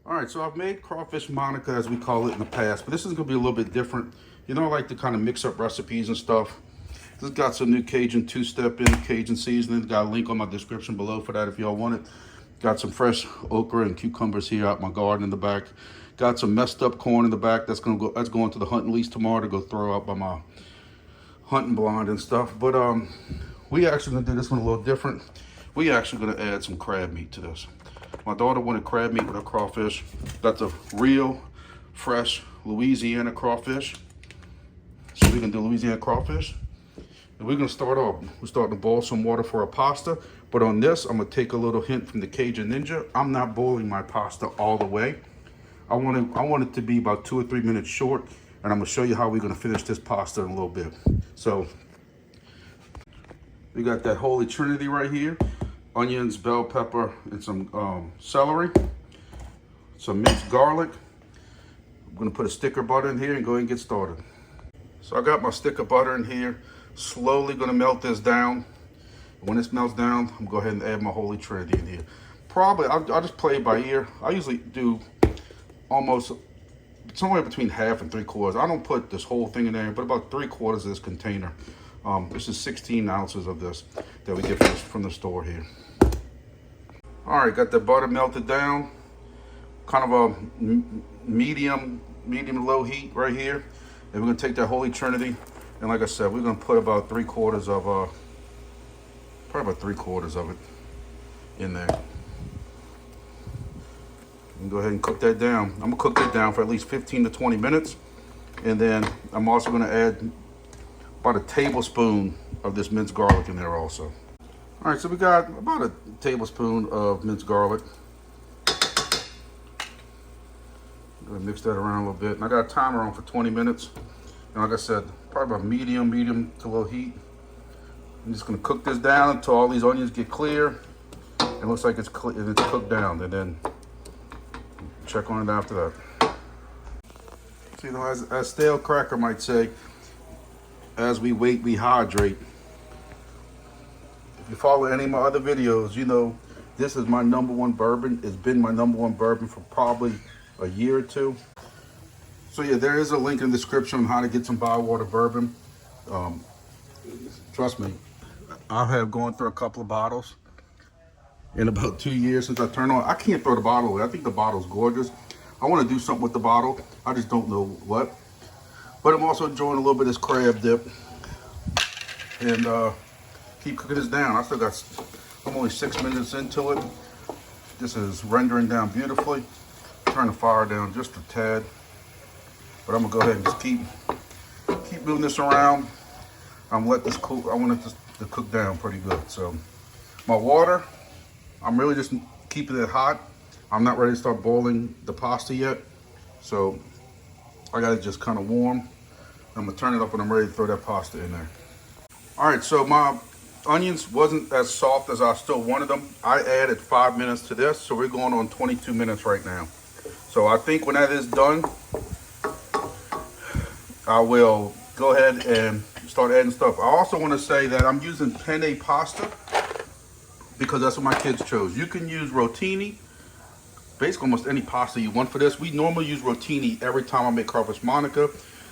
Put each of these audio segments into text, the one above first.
All right, so I've made Crawfish Monica, as we call it, in the past, but this is gonna be a little bit different. You know, I like to kind of mix up recipes and stuff. This got some new Cajun two-step in Cajun seasoning. Got a link on my description below for that if y'all want it. Got some fresh okra and cucumbers here out my garden in the back. Got some messed up corn in the back. That's going to the hunting lease tomorrow to go throw out by my hunting blind and stuff. But we actually gonna do this one a little different. We actually gonna add some crab meat to this. My daughter wanted crab meat with her crawfish. That's a real, fresh Louisiana crawfish. So we're gonna do Louisiana crawfish. And we're gonna start off. We're starting to boil some water for our pasta. But on this, I'm gonna take a little hint from the Cajun Ninja. I'm not boiling my pasta all the way. I want it to be about 2 or 3 minutes short. And I'm gonna show you how we're gonna finish this pasta in a little bit. So we got that Holy Trinity right here. Onions, bell pepper, and some celery. Some minced garlic. I'm gonna put a stick of butter in here and go ahead and get started. So I got my stick of butter in here. Slowly gonna melt this down. When this melts down, I'm gonna go ahead and add my Holy Trinity in here. Probably, I'll just play it by ear. I usually do almost somewhere between half and 3/4. I don't put this whole thing in there, but about 3/4 of this container. This is 16 ounces of this that we get from the store here. All right, got the butter melted down. Kind of a medium low heat right here. And we're gonna take that Holy Trinity, and like I said, we're gonna put about 3/4 of, probably about 3/4 of it in there. And go ahead and cook that down. I'm gonna cook that down for at least 15 to 20 minutes. And then I'm also gonna add about a tablespoon of this minced garlic in there also. All right, so we got about a tablespoon of minced garlic. I'm gonna mix that around a little bit. And I got a timer on for 20 minutes. And like I said, probably about medium to low heat. I'm just gonna cook this down until all these onions get clear. It looks like it's cooked down, and then check on it after that. So, you know, as Stale Cracker might say, as we wait, we hydrate. If you follow any of my other videos, you know this is my #1 bourbon. It's been my #1 bourbon for probably a year or two. So yeah, there is a link in the description on how to get some Bywater bourbon. Trust me, I have gone through a couple of bottles in about 2 years since I turned on. I can't throw the bottle away. I think the bottle's gorgeous. I want to do something with the bottle. I just don't know what. But I'm also enjoying a little bit of this crab dip. And keep cooking this down. I'm only 6 minutes into it. This is rendering down beautifully. Turn the fire down just a tad. But I'm gonna go ahead and just keep moving this around. I'm gonna let this cool. I want it to cook down pretty good. So my water, I'm really just keeping it hot. I'm not ready to start boiling the pasta yet. So I got it just kind of warm. I'm gonna turn it up when I'm ready to throw that pasta in there. All right, so my onions wasn't as soft as I still wanted them. I added 5 minutes to this, so we're going on 22 minutes right now. So I think when that is done, I will go ahead and start adding stuff. I also want to say that I'm using penne pasta because that's what my kids chose. You can use rotini, basically almost any pasta you want for this. We normally use rotini every time I make Crawfish Monica.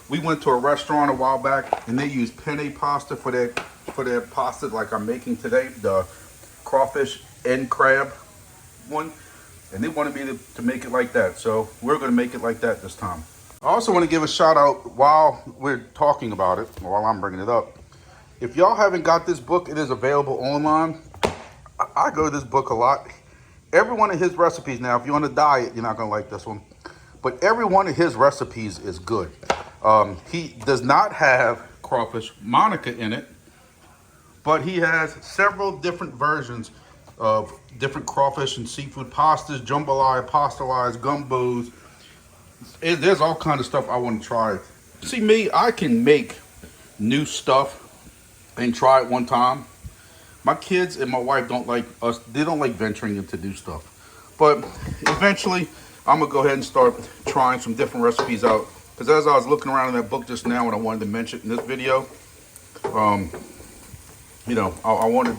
We went to a restaurant a while back and they use penne pasta for their pasta like I'm making today, the crawfish and crab one. And they wanted me to make it like that. So we're gonna make it like that this time. I also want to give a shout out while we're talking about it, while I'm bringing it up. If y'all haven't got this book, it is available online. I go to this book a lot. Every one of his recipes, now, if you're on a diet, you're not going to like this one. But every one of his recipes is good. He does not have Crawfish Monica in it, but he has several different versions of different crawfish and seafood pastas, jambalaya, pastalized, gumbos. There's all kinds of stuff I want to try. See me, I can make new stuff and try it one time. My kids and my wife don't like us. They don't like venturing into new stuff. But eventually, I'm going to go ahead and start trying some different recipes out. Because as I was looking around in that book just now and I wanted to mention it in this video, you know, I wanted,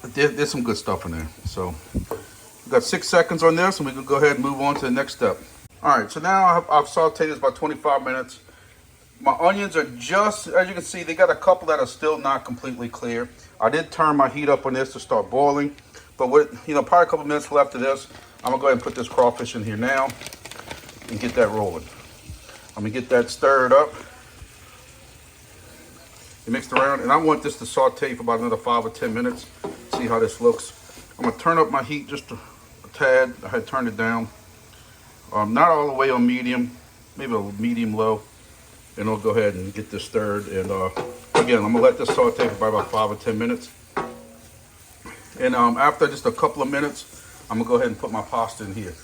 there's some good stuff in there. So We got 6 seconds on this, and we can go ahead and move on to the next step. All right, so now I've sauteed this about 25 minutes. My onions are just, as you can see, they got a couple that are still not completely clear. I did turn my heat up on this to start boiling, but with, probably a couple minutes left of this, I'm gonna go ahead and put this crawfish in here now and get that rolling. I'm gonna get that stirred up and mixed around, and I want this to saute for about another 5 or 10 minutes. See how this looks. I'm gonna turn up my heat just a tad. I had turned it down. Not all the way on medium, maybe a medium low. And I'll go ahead and get this stirred. And again, I'm gonna let this saute for about 5 or 10 minutes. And after just a couple of minutes, I'm gonna go ahead and put my pasta in here.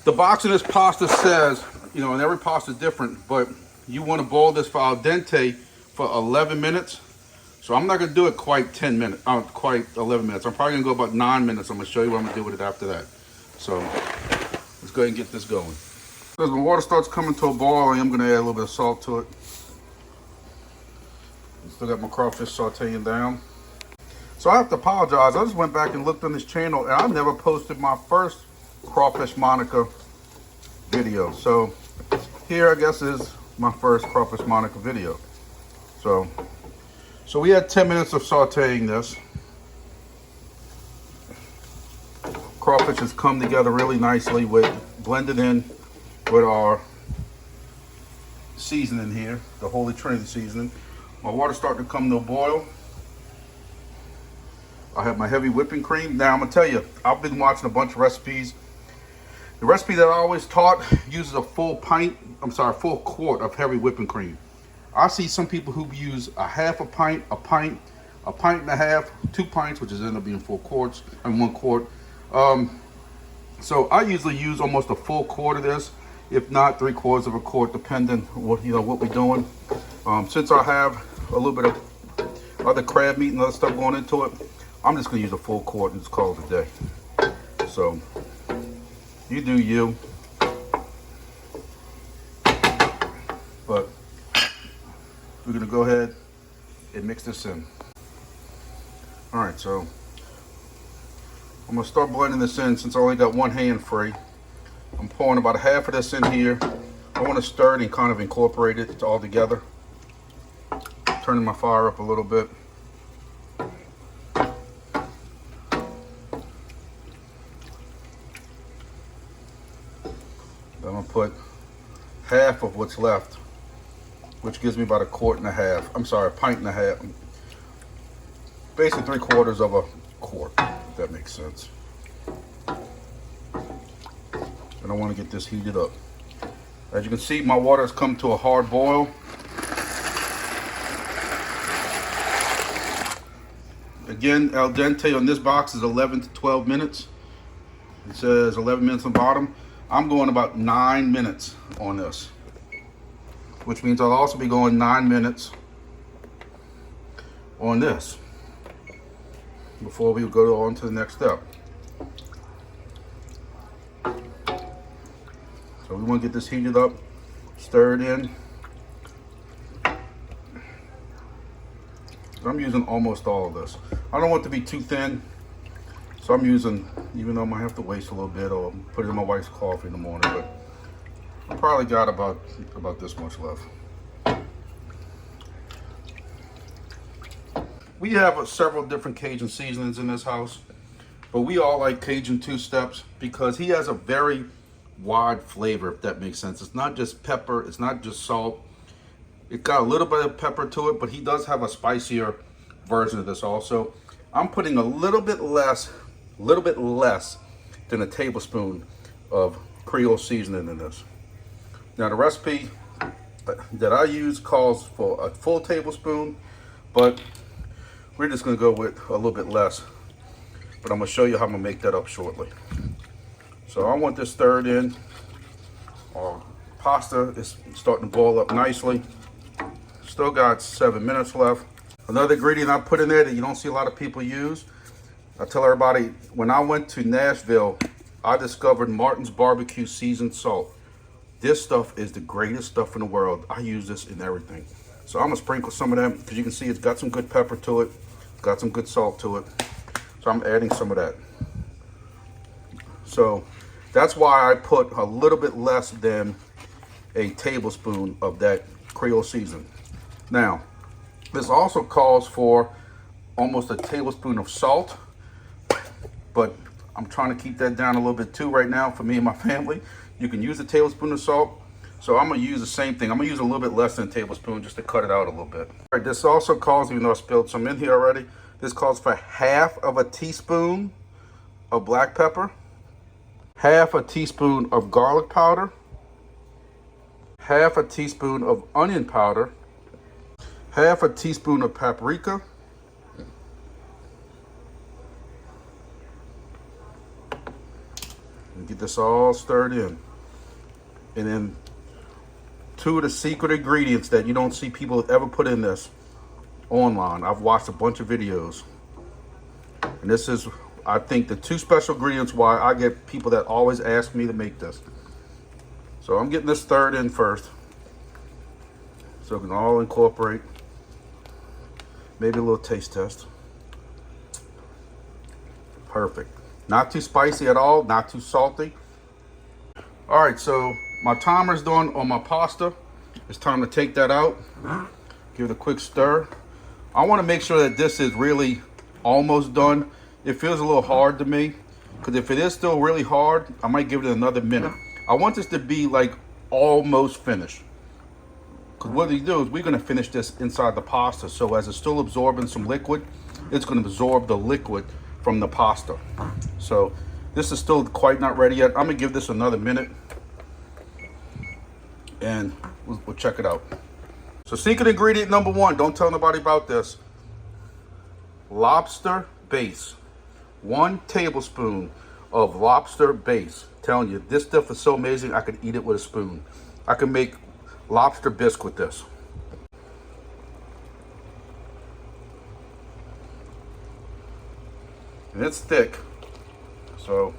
The box of this pasta says, and every pasta is different, but you wanna boil this for al dente for 11 minutes. So I'm not gonna do it quite 10 minutes, quite 11 minutes. I'm probably gonna go about 9 minutes. I'm gonna show you what I'm gonna do with it after that. So let's go ahead and get this going. As my water starts coming to a boil, I am gonna add a little bit of salt to it. Still got my crawfish sauteing down. So I have to apologize. I just went back and looked on this channel, and I never posted my first Crawfish Monica video. So here, I guess, is my first Crawfish Monica video. So we had 10 minutes of sauteing this. Crawfish has come together really nicely with blended in with our seasoning here, the Holy Trinity seasoning. My water's starting to come to a boil. I have my heavy whipping cream. Now I'm gonna tell you, I've been watching a bunch of recipes. The recipe that I always taught uses a full quart of heavy whipping cream. I see some people who use a half a pint and a half, 2 pints, which is end up being 4 quarts, and 1 quart. So I usually use almost a full quart of this, if not 3/4 of a quart, depending on what we're doing. Since I have a little bit of other crab meat and other stuff going into it, I'm just gonna use a full quart and just call it a day. So you do you, but we're gonna go ahead and mix this in. All right, so I'm gonna start blending this in since I only got one hand free. I'm pouring about half of this in here. I want to stir it and kind of incorporate it all together. Turning my fire up a little bit. Then I'm gonna put half of what's left, which gives me about a quart and a half. I'm sorry, a pint and a half. Basically 3/4 of a quart, if that makes sense. And I want to get this heated up. As you can see, my water has come to a hard boil. Again, al dente on this box is 11 to 12 minutes. It says 11 minutes on the bottom. I'm going about 9 minutes on this, which means I'll also be going 9 minutes on this before we go on to the next step. So we want to get this heated up, stirred in. I'm using almost all of this. I don't want it to be too thin, so I'm using, even though I might have to waste a little bit or put it in my wife's coffee in the morning, but I probably got about this much left. We have several different Cajun seasonings in this house, but we all like Cajun two-steps because he has a very wide flavor, if that makes sense. It's not just pepper, it's not just salt. It got a little bit of pepper to it, but he does have a spicier version of this also. I'm putting a little bit less than a tablespoon of Creole Seasoning in this. Now the recipe that I use calls for a full tablespoon, but we're just gonna go with a little bit less. But I'm gonna show you how I'm gonna make that up shortly. So I want this stirred in. Our pasta is starting to boil up nicely. Still got 7 minutes left. Another ingredient I put in there that you don't see a lot of people use. I tell everybody, when I went to Nashville, I discovered Martin's barbecue seasoned salt. This stuff is the greatest stuff in the world. I use this in everything. So I'm gonna sprinkle some of that because you can see it's got some good pepper to it, got some good salt to it. So I'm adding some of that. So that's why I put a little bit less than a tablespoon of that Creole Seasoning. Now, this also calls for almost a tablespoon of salt, but I'm trying to keep that down a little bit too right now for me and my family. You can use a tablespoon of salt. So I'm gonna use the same thing. I'm gonna use a little bit less than a tablespoon just to cut it out a little bit. All right, this also calls, even though I spilled some in here already, this calls for half of a teaspoon of black pepper, half a teaspoon of garlic powder, half a teaspoon of onion powder, half a teaspoon of paprika, and get this all stirred in. And then two of the secret ingredients that you don't see people ever put in this online. I've watched a bunch of videos. And this is, I think, the two special ingredients why I get people that always ask me to make this. So I'm getting this stirred in first, so it can all incorporate. Maybe a little taste test. Perfect. Not too spicy at all, not too salty. All right, so my timer's done on my pasta. It's time to take that out. Give it a quick stir. I want to make sure that this is really almost done. It feels a little hard to me, because if it is still really hard, I might give it another minute. I want this to be like almost finished. Because what we do is we're going to finish this inside the pasta. So as it's still absorbing some liquid, it's going to absorb the liquid from the pasta. So this is still quite not ready yet. I'm going to give this another minute, and we'll check it out. So secret ingredient number one, don't tell nobody about this. Lobster base. 1 tablespoon of lobster base. I'm telling you, this stuff is so amazing, I could eat it with a spoon. I can make lobster bisque with this. And it's thick, so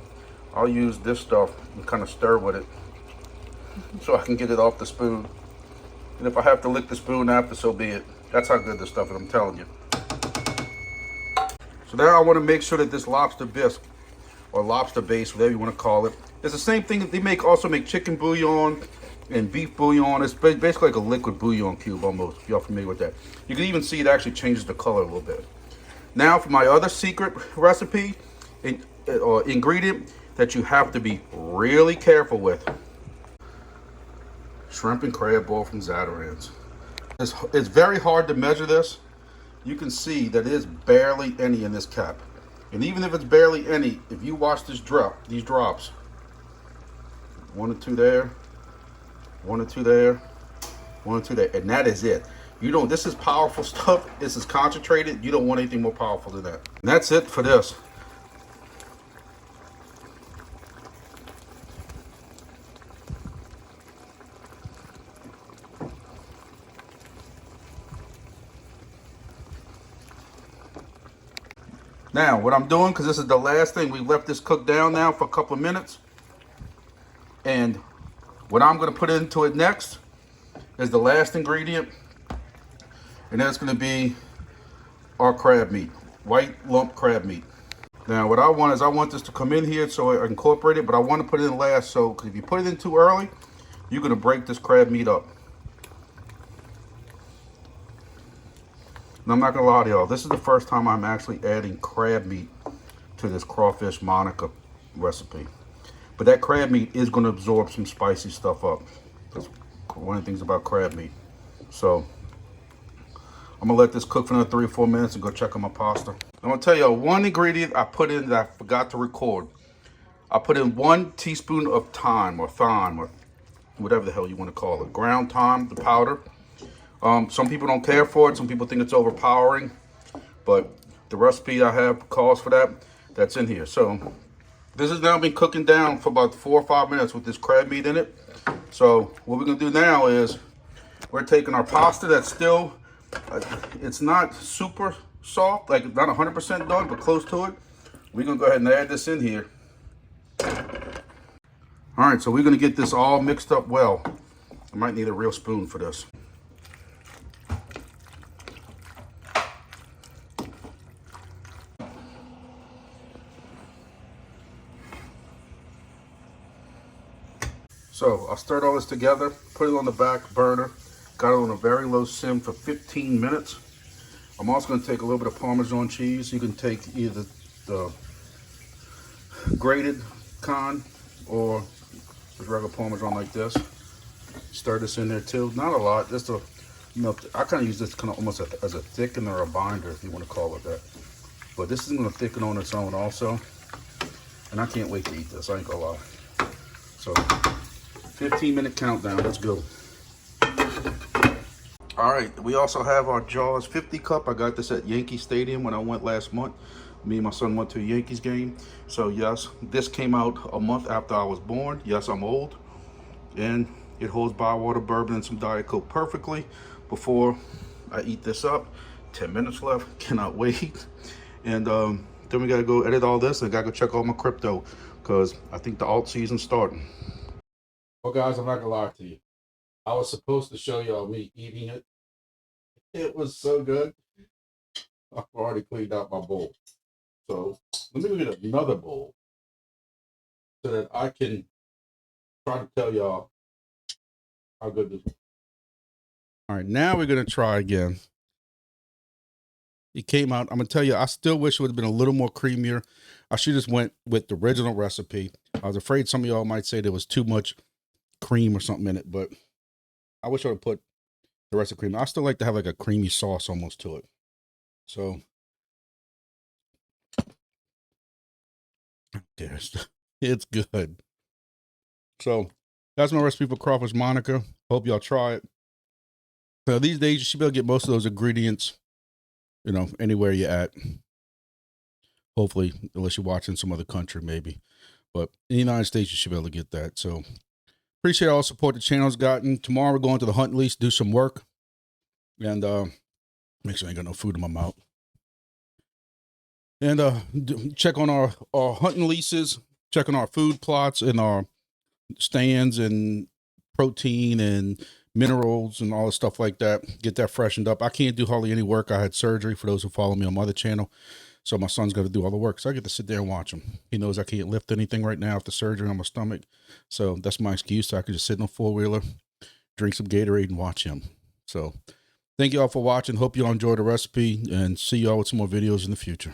I'll use this stuff and kind of stir with it so I can get it off the spoon. And if I have to lick the spoon after, so be it. That's how good this stuff is, I'm telling you. So now I want to make sure that this lobster bisque, or lobster base, whatever you want to call it, it's the same thing that they also make chicken bouillon and beef bouillon. It's basically like a liquid bouillon cube almost, if y'all familiar with that. You can even see it actually changes the color a little bit. Now for my other secret recipe, or ingredient that you have to be really careful with. Shrimp and crab boil from Zatarain's. It's very hard to measure this. You can see that there's barely any in this cap. And even if it's barely any, if you watch this drop, these drops, 1 or 2 there, 1 or 2 there, 1 or 2 there, and that is it. You don't, this is powerful stuff. This is concentrated. You don't want anything more powerful than that. And that's it for this. Now, what I'm doing, because this is the last thing, we left this cooked down now for a couple of minutes. And what I'm going to put into it next is the last ingredient. And that's going to be our crab meat, white lump crab meat. Now, what I want is I want this to come in here so I incorporate it, but I want to put it in last. So, because if you put it in too early, you're going to break this crab meat up. And I'm not going to lie to y'all, this is the first time I'm actually adding crab meat to this Crawfish Monica recipe. But that crab meat is going to absorb some spicy stuff up. That's one of the things about crab meat. So I'm going to let this cook for another 3 or 4 minutes and go check on my pasta. I'm going to tell you one ingredient I put in that I forgot to record. I put in 1 teaspoon of thyme, or whatever the hell you want to call it. Ground thyme, the powder. Some people don't care for it. Some people think it's overpowering. But the recipe I have calls for that. That's in here. So this has now been cooking down for about 4 or 5 minutes with this crab meat in it. So what we're going to do now is we're taking our pasta that's still, it's not super soft, like not 100% done, but close to it. We're going to go ahead and add this in here. All right, so we're going to get this all mixed up well. I might need a real spoon for this. So I stirred all this together, put it on the back burner, got it on a very low sim for 15 minutes. I'm also going to take a little bit of Parmesan cheese. You can take either the grated kind or just regular Parmesan like this. Stir this in there too. Not a lot, just a, I kind of use this kind of almost as a thickener or a binder, if you want to call it that. But this is going to thicken on its own also. And I can't wait to eat this, I ain't gonna lie. So, 15-minute countdown, let's go. All right, we also have our Jaws 50 cup. I got this at Yankee Stadium when I went last month. Me and my son went to a Yankees game. So yes, this came out a month after I was born. Yes, I'm old. And it holds Bywater bourbon and some Diet Coke perfectly. Before I eat this up, 10 minutes left, cannot wait. And then we gotta go edit all this and I gotta go check all my crypto because I think the alt season's starting. Well guys, I'm not gonna lie to you. I was supposed to show y'all me eating it. It was so good. I've already cleaned out my bowl. So let me go get another bowl so that I can try to tell y'all how good this is. All right, now we're gonna try again. It came out, I'm gonna tell you, I still wish it would have been a little more creamier. I should just went with the original recipe. I was afraid some of y'all might say there was too much cream or something in it, but I wish I would have put the rest of cream. I still like to have like a creamy sauce almost to it. So there's, it's good. So that's my recipe for Crawfish Monica. Hope y'all try it. Now, these days you should be able to get most of those ingredients, you know, anywhere you're at. Hopefully, unless you're watching some other country, maybe. But in the United States, you should be able to get that. So appreciate all the support the channel's gotten. Tomorrow we're going to the hunt lease, do some work. And make sure I ain't got no food in my mouth. And check on our hunting leases, check on our food plots and our stands and protein and minerals and all the stuff like that. Get that freshened up. I can't do hardly any work. I had surgery for those who follow me on my other channel. So my son's got to do all the work. So I get to sit there and watch him. He knows I can't lift anything right now after surgery on my stomach. So that's my excuse. So I can just sit in a four-wheeler, drink some Gatorade and watch him. So thank you all for watching. Hope you all enjoyed the recipe and see y'all with some more videos in the future.